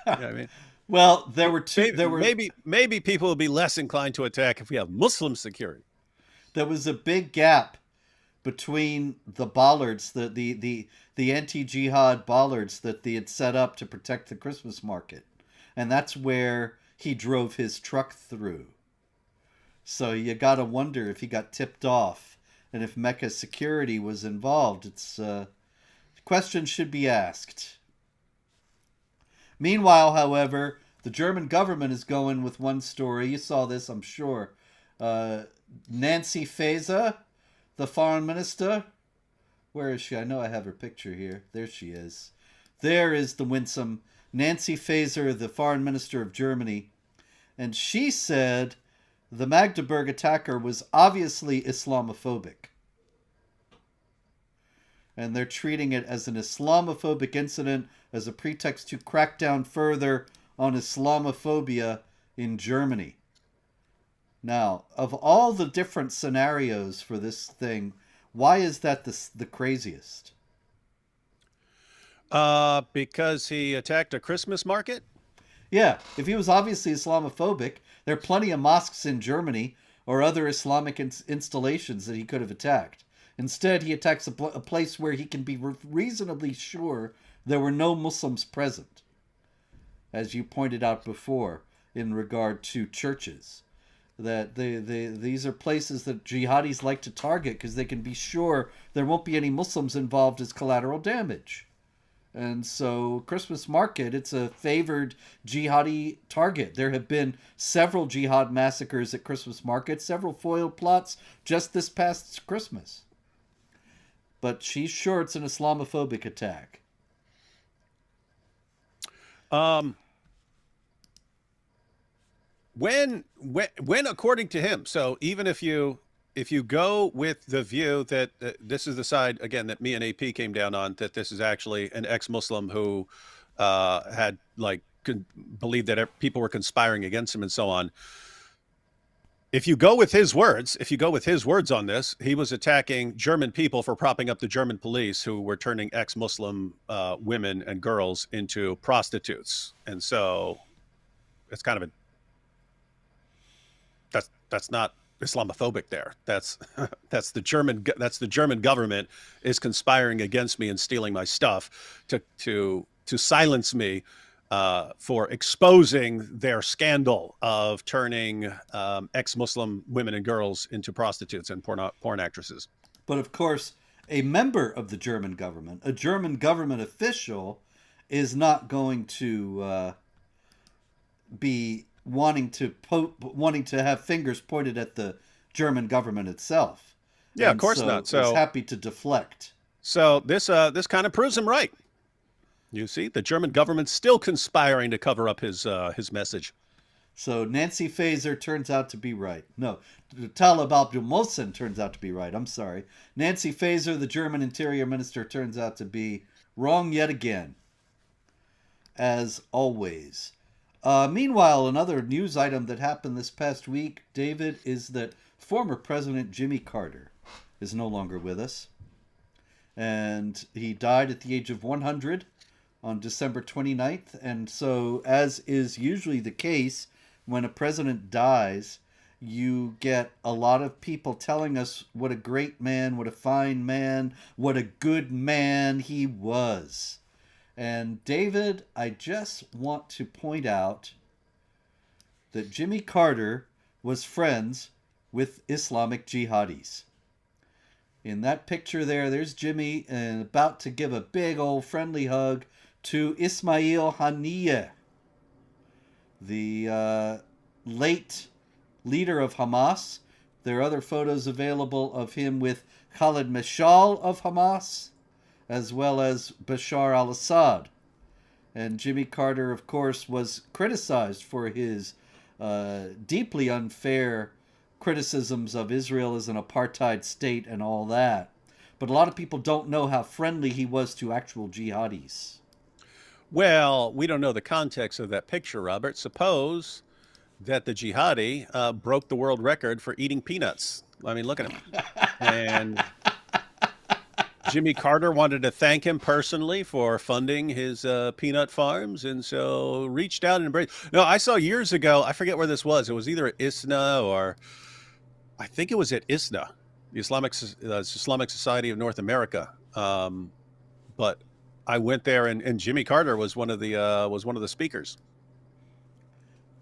I mean, well, there were two. Maybe people will be less inclined to attack if we have Muslim security. There was a big gap between the bollards, the anti-jihad bollards that they had set up to protect the Christmas market, and that's where he drove his truck through. So you got to wonder if he got tipped off and if Mecca Security was involved. It's questions should be asked. Meanwhile, however, the German government is going with one story. You saw this, I'm sure. Nancy Faeser, the foreign minister. Where is she? I know I have her picture here. There she is. There is the winsome Nancy Faeser, the foreign minister of Germany. And she said the Magdeburg attacker was obviously Islamophobic. And they're treating it as an Islamophobic incident as a pretext to crack down further on Islamophobia in Germany. Now, of all the different scenarios for this thing, why is that the craziest? Because he attacked a Christmas market? Yeah, if he was obviously Islamophobic, there are plenty of mosques in Germany or other Islamic installations that he could have attacked. Instead, he attacks a place where he can be reasonably sure there were no Muslims present, as you pointed out before in regard to churches. That these are places that jihadis like to target because they can be sure there won't be any Muslims involved as collateral damage. And so Christmas market, it's a favored jihadi target. There have been several jihad massacres at Christmas market, several foiled plots just this past Christmas. But she's sure it's an Islamophobic attack. When according to him, so even if you go with the view that this is the side again that me and AP came down on, that this is actually an ex-Muslim who had believed that people were conspiring against him and so on. If you go with his words, on this, he was attacking German people for propping up the German police who were turning ex-Muslim women and girls into prostitutes, and so it's kind of a that's not Islamophobic there. That's the German government is conspiring against me and stealing my stuff to silence me for exposing their scandal of turning ex-Muslim women and girls into prostitutes and porn actresses. But of course, a member of the German government, a German government official, is not going to be wanting to have fingers pointed at the German government itself. Yeah, of course not. So he's happy to deflect. So this kind of proves him right. You see, the German government's still conspiring to cover up his message. So Nancy Faeser turns out to be right. No, Talib Abdul-Mohsen turns out to be right. I'm sorry. Nancy Faeser, the German Interior Minister, turns out to be wrong yet again, as always. Meanwhile, another news item that happened this past week, David, is that former President Jimmy Carter is no longer with us. And he died at the age of 100 on December 29th. And so, as is usually the case, when a president dies, you get a lot of people telling us what a great man, what a fine man, what a good man he was. And David, I just want to point out that Jimmy Carter was friends with Islamic jihadis. In that picture there's Jimmy and about to give a big old friendly hug to Ismail Haniyeh, the late leader of Hamas. There are other photos available of him with Khalid Mashal of Hamas, as well as Bashar al-Assad. And Jimmy Carter, of course, was criticized for his deeply unfair criticisms of Israel as an apartheid state and all that. But a lot of people don't know how friendly he was to actual jihadis. Well, we don't know the context of that picture, Robert. Suppose that the jihadi broke the world record for eating peanuts. I mean, look at him. And Jimmy Carter wanted to thank him personally for funding his peanut farms, and so reached out and embraced. No, I saw years ago, I forget where this was. It was either at ISNA or I think it was at ISNA, the Islamic Society of North America. But I went there, and Jimmy Carter was one of the speakers.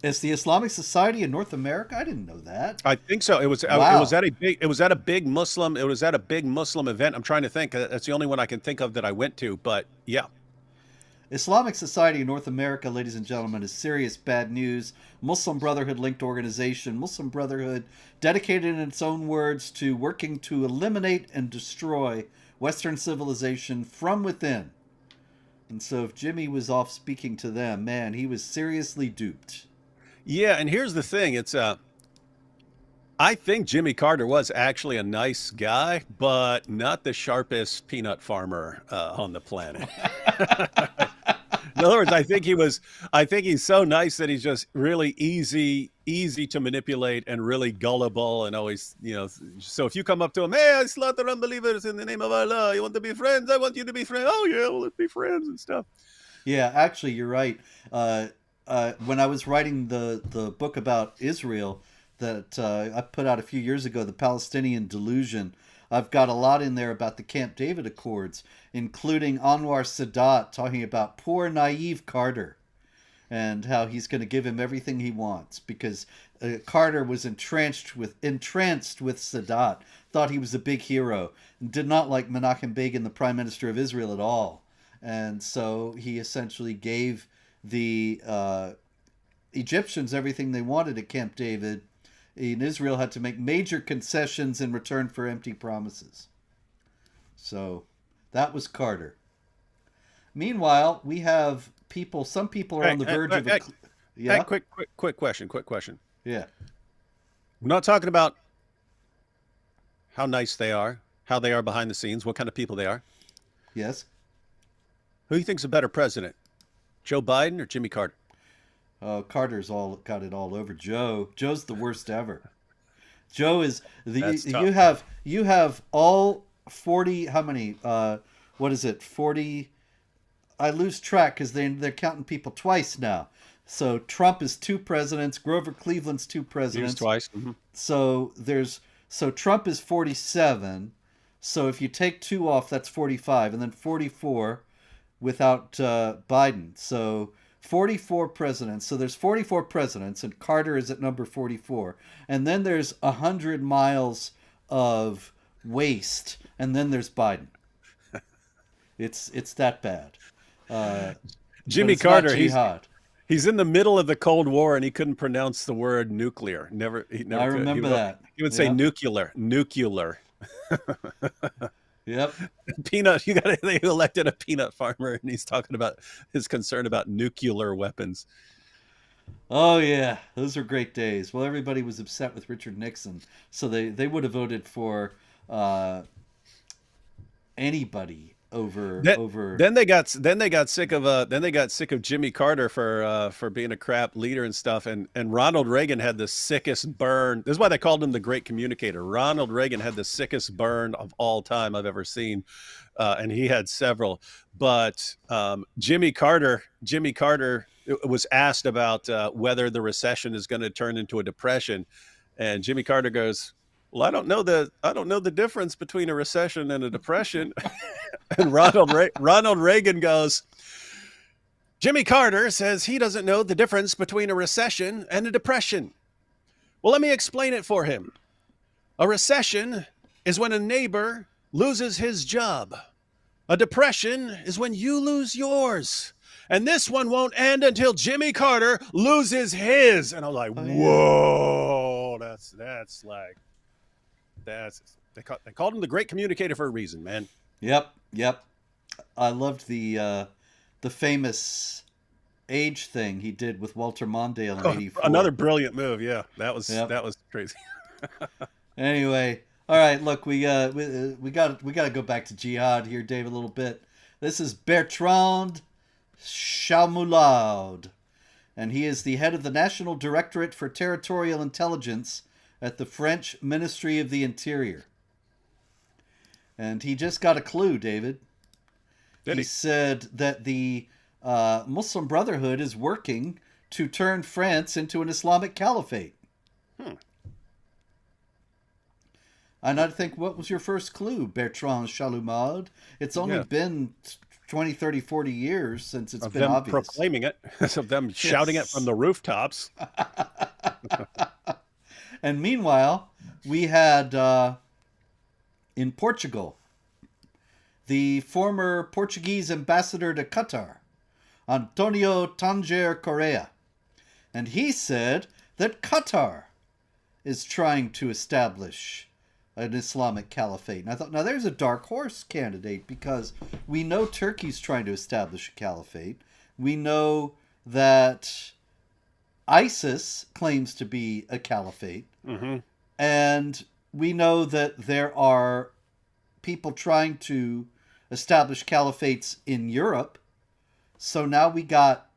It's the Islamic Society of North America? I didn't know that. I think so. It was Wow. it was at a big Muslim event. I'm trying to think. That's the only one I can think of that I went to, but yeah. Islamic Society of North America, ladies and gentlemen, is serious bad news. Muslim Brotherhood linked organization. Muslim Brotherhood dedicated in its own words to working to eliminate and destroy Western civilization from within. And so if Jimmy was off speaking to them, man, he was seriously duped. Yeah, and here's the thing. It's I think Jimmy Carter was actually a nice guy, but not the sharpest peanut farmer on the planet. In other words, I think he's so nice that he's just really easy to manipulate and really gullible and always, so if you come up to him, hey, I slaughter unbelievers in the name of Allah. You want to be friends? I want you to be friends. Oh yeah, well, let's be friends and stuff. Yeah, actually, you're right. When I was writing the book about Israel that I put out a few years ago, The Palestinian Delusion, I've got a lot in there about the Camp David Accords, including Anwar Sadat talking about poor naive Carter and how he's going to give him everything he wants because Carter was entranced with Sadat, thought he was a big hero, and did not like Menachem Begin, the Prime Minister of Israel, at all. And so he essentially gave the Egyptians everything they wanted at Camp David, and Israel had to make major concessions in return for empty promises. So that was Carter. Meanwhile, we have some people are on the verge of a... Yeah? Quick question. Yeah. We're not talking about how nice they are, how they are behind the scenes, what kind of people they are. Yes. Who do you think's a better president, Joe Biden or Jimmy Carter? Carter's got it all over Joe. Joe's the worst ever. Joe is you have all 40. How many? What is it? 40. I lose track because they're counting people twice now. So Trump is 2 presidents. Grover Cleveland's 2 presidents. Twice. Mm-hmm. So Trump is 47. So if you take 2 off, that's 45, and then 44 without Biden. So 44 presidents. So there's 44 presidents, and Carter is at number 44. And then there's 100 miles of waste, and then there's Biden. It's that bad. Jimmy Carter, he's in the middle of the Cold War, and he couldn't pronounce the word nuclear. I remember that. He would say nuclear. Yep. Peanut. They elected a peanut farmer, and he's talking about his concern about nuclear weapons. Oh yeah, those are great days. Well, everybody was upset with Richard Nixon, so they would have voted for anybody over. Then they got sick of Jimmy Carter for being a crap leader and stuff, and Ronald Reagan had the sickest burn. This is why they called him the Great Communicator. Ronald Reagan had the sickest burn of all time I've ever seen, and he had several. But Jimmy Carter was asked about whether the recession is going to turn into a depression, and Jimmy Carter goes, "Well, I don't know the difference between a recession and a depression." And Ronald Reagan goes, "Jimmy Carter says he doesn't know the difference between a recession and a depression. Well, let me explain it for him. A recession is when a neighbor loses his job. A depression is when you lose yours. And this one won't end until Jimmy Carter loses his." And I was like, whoa, they called him the Great Communicator for a reason, man. Yep. I loved the famous age thing he did with Walter Mondale in '84. Another brilliant move. Yeah, that was crazy. Anyway, all right. Look, we got to go back to Jihad here, Dave, a little bit. This is Bertrand Chamoulaud, and he is the head of the National Directorate for Territorial Intelligence at the French Ministry of the Interior. And he just got a clue, David. He said that the Muslim Brotherhood is working to turn France into an Islamic caliphate. And I think, what was your first clue, Bertrand Chamoulaud? It's only been 20, 30, 40 years since it's been obvious. Proclaiming it, of them shouting it from the rooftops. And meanwhile, we had in Portugal the former Portuguese ambassador to Qatar, Antonio Tanger Correa. And he said that Qatar is trying to establish an Islamic caliphate. And I thought, now there's a dark horse candidate, because we know Turkey's trying to establish a caliphate. We know that ISIS claims to be a caliphate. Mm-hmm. And we know that there are people trying to establish caliphates in Europe. So now we got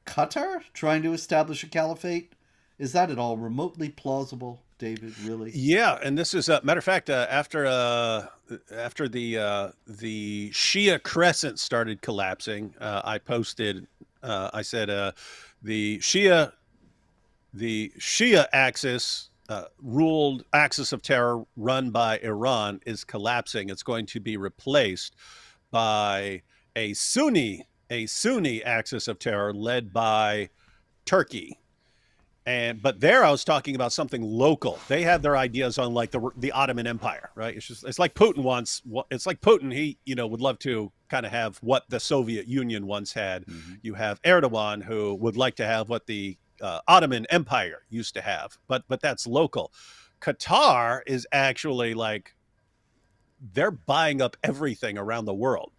Qatar trying to establish a caliphate. Is that at all remotely plausible, David? Really? Yeah, and this is matter of fact, after the Shia crescent started collapsing, I posted. I said the Shia axis ruled axis of terror run by Iran is collapsing. It's going to be replaced by a Sunni axis of terror led by Turkey. But there I was talking about something local. They had their ideas on like the Ottoman Empire, right? It's like Putin wants. It's like Putin. He would love to kind of have what the Soviet Union once had. Mm-hmm. You have Erdogan, who would like to have what the Ottoman Empire used to have, but that's local. Qatar is actually like they're buying up everything around the world.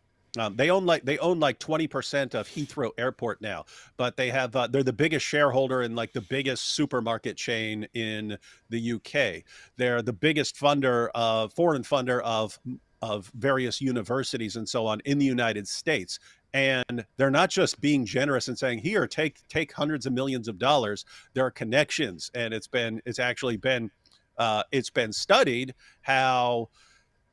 They own like 20% of Heathrow Airport now, but they're the biggest shareholder in like the biggest supermarket chain in the UK. They're the biggest foreign funder of various universities and so on in the United States. And they're not just being generous and saying, "Here, take hundreds of millions of dollars." There are connections, and it's been studied how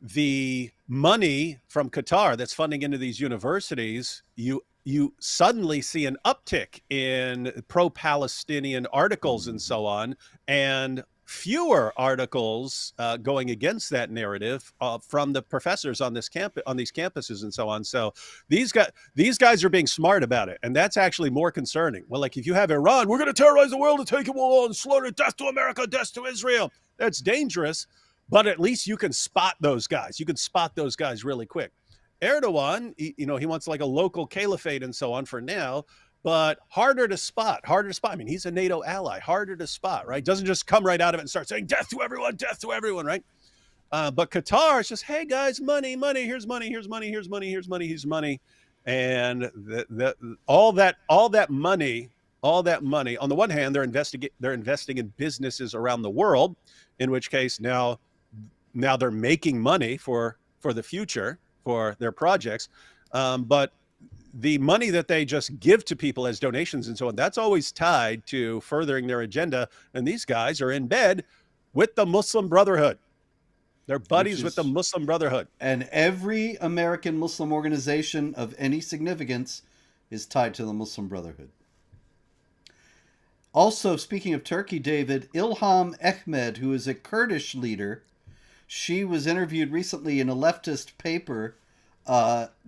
the money from Qatar that's funding into these universities, you suddenly see an uptick in pro-Palestinian articles and so on, and fewer articles going against that narrative from the professors on these campuses and so on. So these guys are being smart about it, and that's actually more concerning. Well, like if you have Iran, we're going to terrorize the world and take it all and slaughter, death to America, death to Israel. That's dangerous. But at least you can spot those guys. You can spot those guys really quick. Erdogan, he wants like a local caliphate and so on for now, but harder to spot. I mean, he's a NATO ally. Harder to spot, right? Doesn't just come right out of it and start saying death to everyone, right? But Qatar is just, hey guys, money, here's money, here's money, here's money, here's money, here's money, and all that money. On the one hand, they're investing in businesses around the world, in which case now they're making money for the future for their projects. But the money that they just give to people as donations and so on, that's always tied to furthering their agenda. And these guys are in bed with the Muslim Brotherhood. They're buddies with the Muslim Brotherhood. And every American Muslim organization of any significance is tied to the Muslim Brotherhood. Also, speaking of Turkey, David, Ilham Ahmed, who is a Kurdish leader, she was interviewed recently in a leftist paper,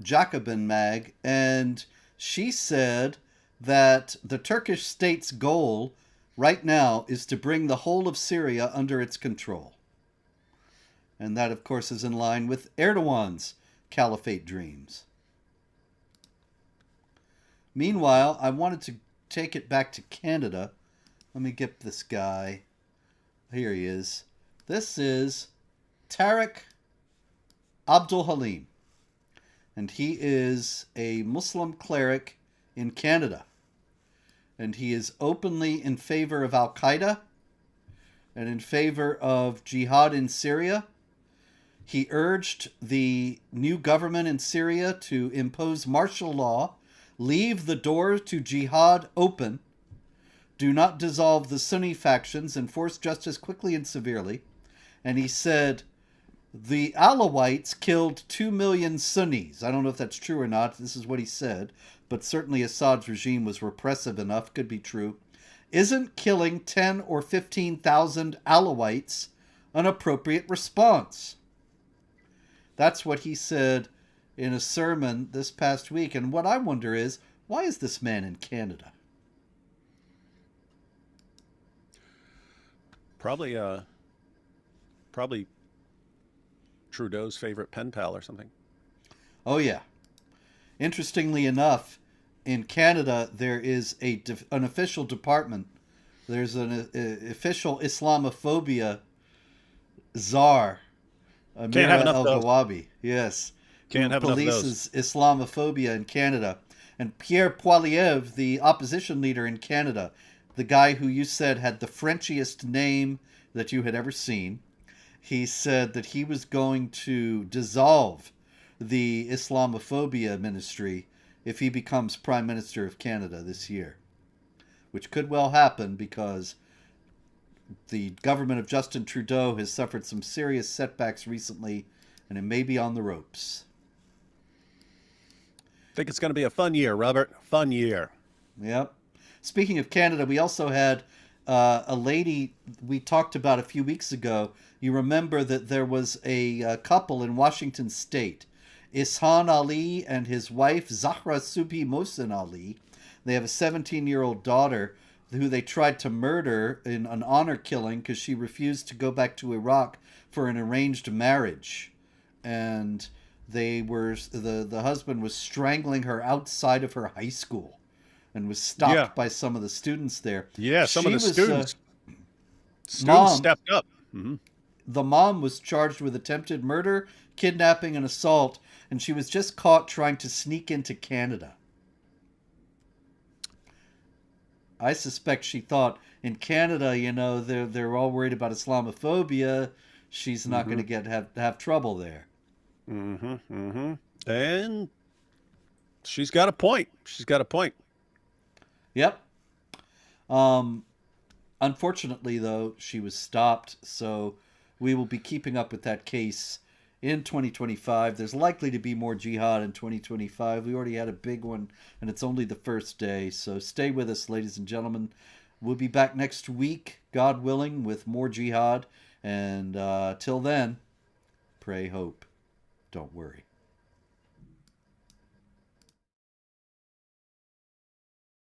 Jacobin Mag, and she said that the Turkish state's goal right now is to bring the whole of Syria under its control. And that, of course, is in line with Erdogan's caliphate dreams. Meanwhile, I wanted to take it back to Canada. Let me get this guy. Here he is. This is Tariq Abdul Halim. And he is a Muslim cleric in Canada. And he is openly in favor of Al-Qaeda and in favor of jihad in Syria. He urged the new government in Syria to impose martial law, leave the door to jihad open, do not dissolve the Sunni factions, enforce justice quickly and severely. And he said, the Alawites killed 2 million Sunnis. I don't know if that's true or not. This is what he said. But certainly Assad's regime was repressive enough. Could be true. Isn't killing 10 or 15,000 Alawites an appropriate response? That's what he said in a sermon this past week. And what I wonder is, why is this man in Canada? Probably Trudeau's favorite pen pal or something. Oh, yeah. Interestingly enough, in Canada, there is an official department. There's an official Islamophobia czar, Amira El-Gawabi. Yes. Can't have enough of those. Polices Islamophobia in Canada. And Pierre Poilievre, the opposition leader in Canada, the guy who you said had the Frenchiest name that you had ever seen, he said that he was going to dissolve the Islamophobia ministry if he becomes Prime Minister of Canada this year, which could well happen because the government of Justin Trudeau has suffered some serious setbacks recently, and it may be on the ropes. I think it's going to be a fun year, Robert. Fun year. Yep. Speaking of Canada, we also had a lady we talked about a few weeks ago. You remember that there was a couple in Washington State, Ishan Ali and his wife Zahra Subhi Mohsen Ali. They have a 17-year-old daughter who they tried to murder in an honor killing because she refused to go back to Iraq for an arranged marriage, and the husband was strangling her outside of her high school and was Yeah. stopped by some of the students there. Yeah. Some of She the was students mom. stepped up. Hmm. The mom was charged with attempted murder, kidnapping, and assault, and she was just caught trying to sneak into Canada. I suspect she thought in Canada, they're all worried about Islamophobia. She's not going to have trouble there. Hmm. Hmm. And she's got a point. She's got a point. Yep. Unfortunately, though, she was stopped, so we will be keeping up with that case in 2025. There's likely to be more jihad in 2025. We already had a big one, and it's only the first day, so stay with us, ladies and gentlemen. We'll be back next week, God willing, with more jihad, and till then, pray, hope, don't worry.